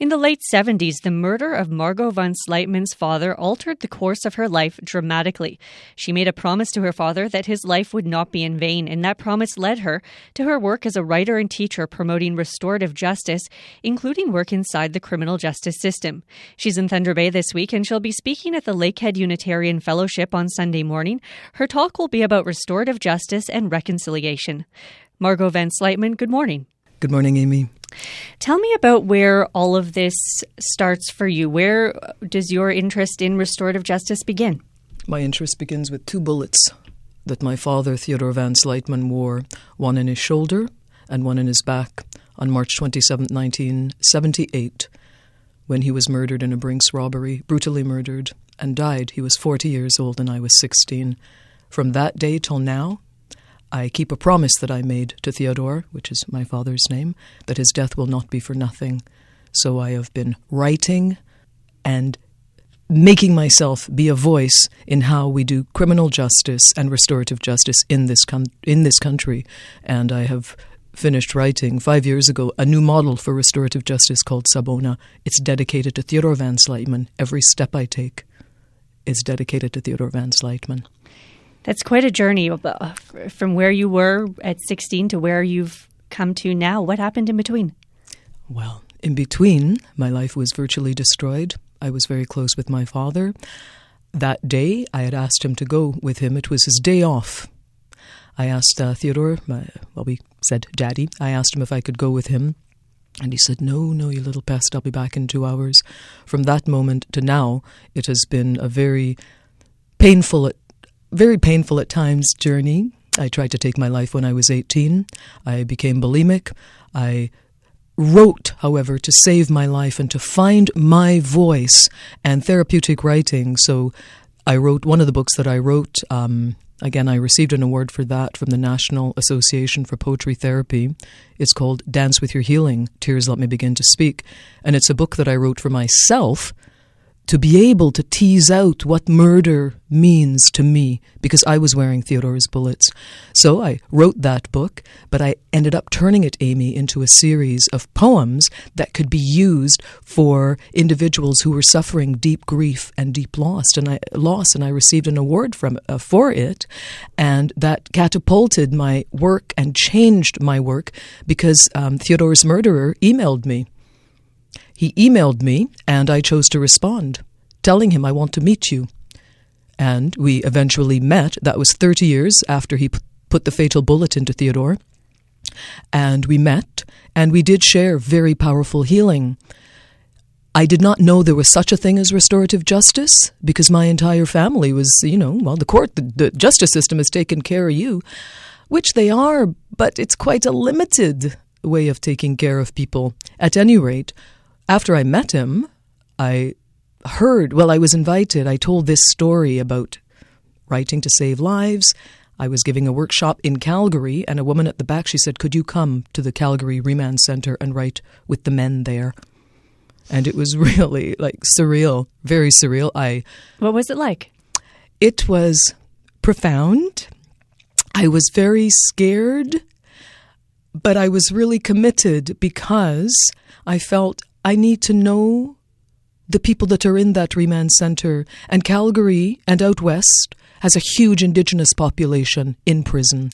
In the late 70s, the murder of Margot van Sluytman's father altered the course of her life dramatically. She made a promise to her father that his life would not be in vain, and that promise led her to her work as a writer and teacher promoting restorative justice, including work inside the criminal justice system. She's in Thunder Bay this week, and she'll be speaking at the Lakehead Unitarian Fellowship on Sunday morning. Her talk will be about restorative justice and reconciliation. Margot van Sluytman, good morning. Good morning, Amy. Tell me about where all of this starts for you. Where does your interest in restorative justice begin? My interest begins with 2 bullets that my father, Theodore van Sluytman, wore, one in his shoulder and one in his back, on March 27, 1978, when he was murdered in a Brinks robbery, brutally murdered, and died. He was 40 years old and I was 16. From that day till now, I keep a promise that I made to Theodore, which is my father's name, that his death will not be for nothing. So I have been writing and making myself be a voice in how we do criminal justice and restorative justice in this country. And I have finished writing 5 years ago a new model for restorative justice called Sawbonna. It's dedicated to Theodore van Sluytman. Every step I take is dedicated to Theodore van Sluytman. That's quite a journey from where you were at 16 to where you've come to now. What happened in between? Well, in between, my life was virtually destroyed. I was very close with my father. That day, I had asked him to go with him. It was his day off. I asked Theodore, we said Daddy. I asked him if I could go with him. And he said, no, you little pest, I'll be back in 2 hours. From that moment to now, it has been a very painful at times journey. I tried to take my life when I was 18. I became bulimic. I wrote, however, to save my life and to find my voice and therapeutic writing. So I wrote one of the books that I wrote. Again, I received an award for that from the National Association for Poetry Therapy. It's called Dance with Your Healing, Tears Let Me Begin to Speak. And it's a book that I wrote for myself to be able to tease out what murder means to me, because I was wearing Theodore's bullets. So I wrote that book, but I ended up turning it, Amy, into a series of poems that could be used for individuals who were suffering deep grief and deep loss. And I received an award for it, and that catapulted my work and changed my work because Theodore's murderer emailed me. He emailed me, and I chose to respond, telling him I want to meet you. And we eventually met. That was 30 years after he put the fatal bullet into Theodore. And we met, and we did share very powerful healing. I did not know there was such a thing as restorative justice because my entire family was, the court, the justice system has taken care of you, which they are, but it's quite a limited way of taking care of people. At any rate, after I met him, I was invited. I told this story about writing to save lives. I was giving a workshop in Calgary, and a woman at the back, she said, could you come to the Calgary Remand Centre and write with the men there? And it was really surreal, very surreal. What was it like? It was profound. I was very scared, but I was really committed because I felt I need to know the people that are in that remand centre. And Calgary and out west has a huge Indigenous population in prison.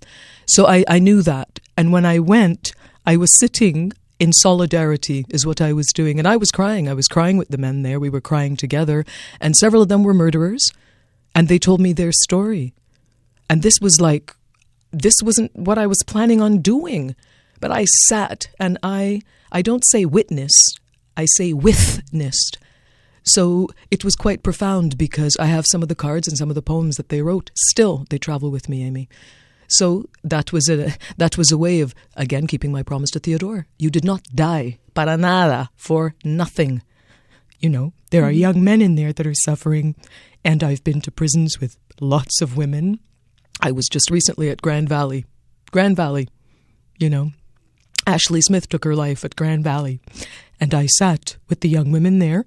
So I knew that. And when I went, I was sitting in solidarity is what I was doing. And I was crying. I was crying with the men there. We were crying together. And several of them were murderers. And they told me their story. And this wasn't what I was planning on doing. But I sat and I don't say witnessed, I say witnessed. So it was quite profound because I have some of the cards and some of the poems that they wrote. Still, they travel with me, Amy. So that was a way of, again, keeping my promise to Theodore. You did not die, para nada, for nothing. There are young men in there that are suffering, and I've been to prisons with lots of women. I was just recently at Grand Valley, Ashley Smith took her life at Grand Valley, and I sat with the young women there,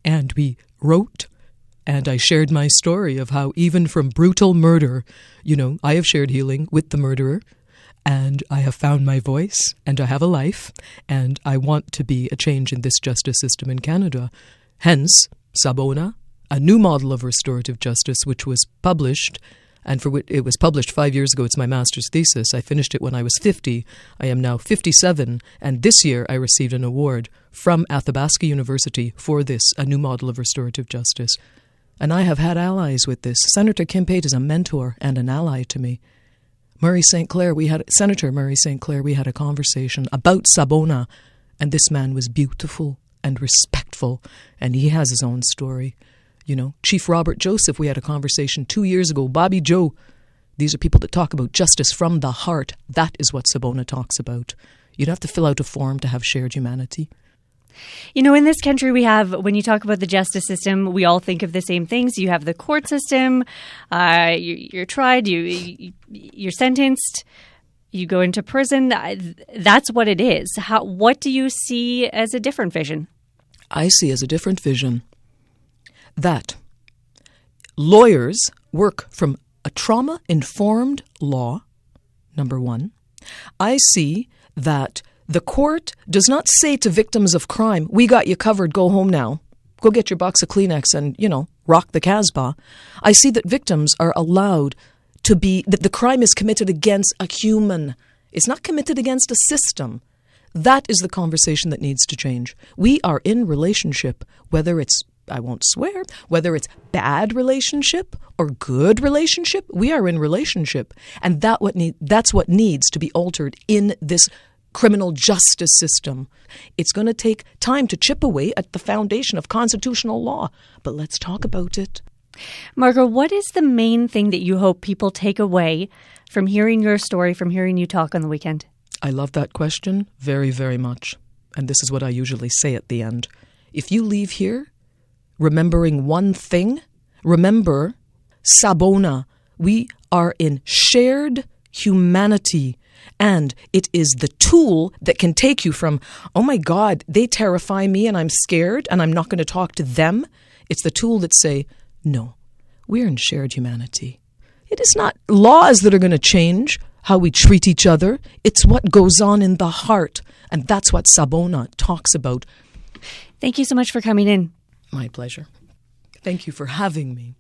and we wrote, and I shared my story of how even from brutal murder, I have shared healing with the murderer, and I have found my voice, and I have a life, and I want to be a change in this justice system in Canada. Hence, Sawbonna, a new model of restorative justice, which was published, and for which it was published 5 years ago. It's my master's thesis. I finished it when I was 50. I am now 57, and this year I received an award from Athabasca University for this, a new model of restorative justice. And I have had allies with this. Senator Kim Pate is a mentor and an ally to me. Senator Murray St. Clair, we had a conversation about Sawbonna, and this man was beautiful and respectful, and he has his own story. You know, Chief Robert Joseph, we had a conversation 2 years ago. Bobby Joe, these are people that talk about justice from the heart. That is what Sawbonna talks about. You don't have to fill out a form to have shared humanity. You know, in this country we have, when you talk about the justice system, we all think of the same things. You have the court system, you're tried, you're sentenced, you go into prison. That's what it is. What do you see as a different vision? I see as a different vision that lawyers work from a trauma-informed law, number one. I see that the court does not say to victims of crime, we got you covered, go home now. Go get your box of Kleenex and, rock the Casbah. I see that victims are allowed to be, that the crime is committed against a human. It's not committed against a system. That is the conversation that needs to change. We are in relationship, whether it's, I won't swear, whether it's bad relationship or good relationship, we are in relationship. And that's what needs to be altered in this criminal justice system. It's going to take time to chip away at the foundation of constitutional law, but let's talk about it. Margot, what is the main thing that you hope people take away from hearing your story, from hearing you talk on the weekend? I love that question very, very much. And this is what I usually say at the end. If you leave here remembering one thing, remember Sawbonna. We are in shared humanity. And it is the tool that can take you from, oh my God, they terrify me and I'm scared and I'm not going to talk to them. It's the tool that say, no, we're in shared humanity. It is not laws that are going to change how we treat each other. It's what goes on in the heart. And that's what Sawbonna talks about. Thank you so much for coming in. My pleasure. Thank you for having me.